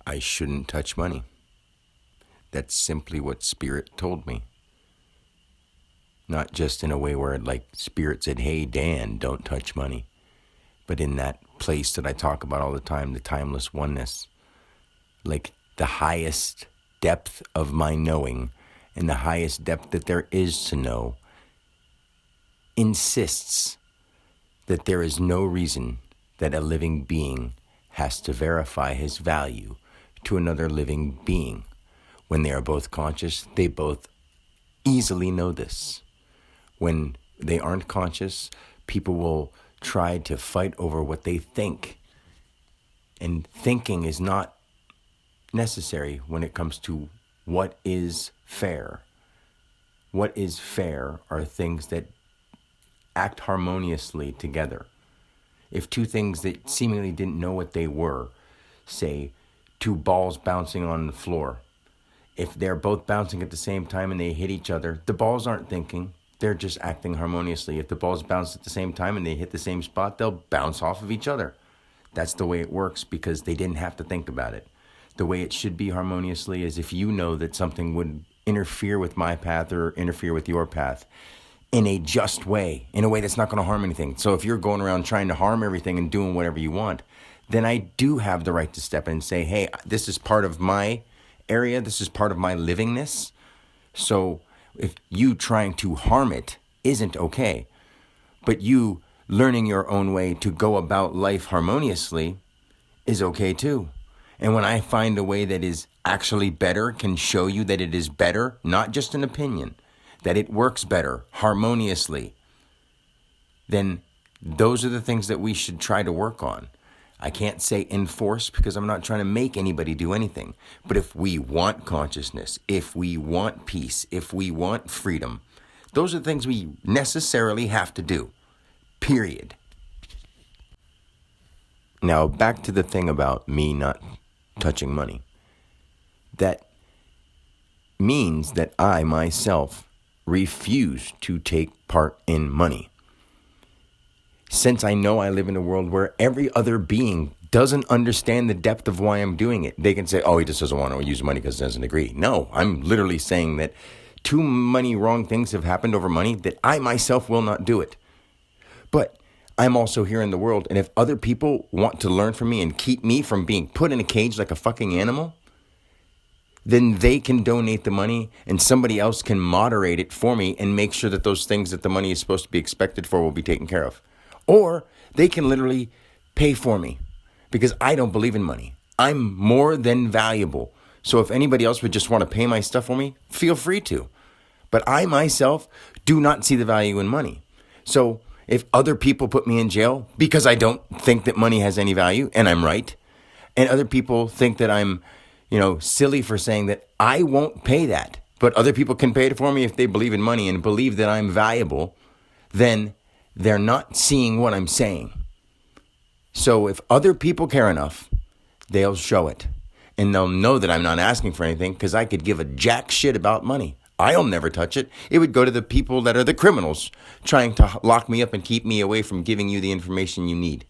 I shouldn't touch money. That's simply what Spirit told me. Not just in a way where like Spirit said, hey, Dan, don't touch money. But in that place that I talk about all the time, the timeless oneness. Like the highest depth of my knowing and the highest depth that there is to know insists that there is no reason that a living being has to verify his value to another living being. When they are both conscious, they both easily know this. When they aren't conscious, people will try to fight over what they think. And thinking is not necessary when it comes to what is fair. What is fair are things that act harmoniously together. If two things that seemingly didn't know what they were, say two balls bouncing on the floor, if they're both bouncing at the same time and they hit each other, the balls aren't thinking, they're just acting harmoniously. If the balls bounce at the same time and they hit the same spot, they'll bounce off of each other. That's the way it works because they didn't have to think about it. The way it should be harmoniously is if you know that something would interfere with my path or interfere with your path in a just way, in a way that's not going to harm anything. So if you're going around trying to harm everything and doing whatever you want, then I do have the right to step in and say, hey, this is part of my area. This is part of my livingness. So if you trying to harm it isn't okay, but you learning your own way to go about life harmoniously is okay too. And when I find a way that is actually better, can show you that it is better, not just an opinion, that it works better harmoniously, then those are the things that we should try to work on. I can't say enforce because I'm not trying to make anybody do anything. But if we want consciousness, if we want peace, if we want freedom, those are things we necessarily have to do. Period. Now, back to the thing about me not touching money. That means that I myself refuse to take part in money. Since I know I live in a world where every other being doesn't understand the depth of why I'm doing it, they can say, oh, he just doesn't want to use money because he doesn't agree. No, I'm literally saying that too many wrong things have happened over money that I myself will not do it. But I'm also here in the world, and if other people want to learn from me and keep me from being put in a cage like a fucking animal, then they can donate the money and somebody else can moderate it for me and make sure that those things that the money is supposed to be expected for will be taken care of. Or they can literally pay for me because I don't believe in money. I'm more than valuable. So if anybody else would just want to pay my stuff for me, feel free to. But I myself do not see the value in money. So if other people put me in jail because I don't think that money has any value, and I'm right, and other people think that I'm, silly for saying that I won't pay that, but other people can pay it for me if they believe in money and believe that I'm valuable, then they're not seeing what I'm saying. So if other people care enough, they'll show it. And they'll know that I'm not asking for anything because I could give a jack shit about money. I'll never touch it. It would go to the people that are the criminals trying to lock me up and keep me away from giving you the information you need.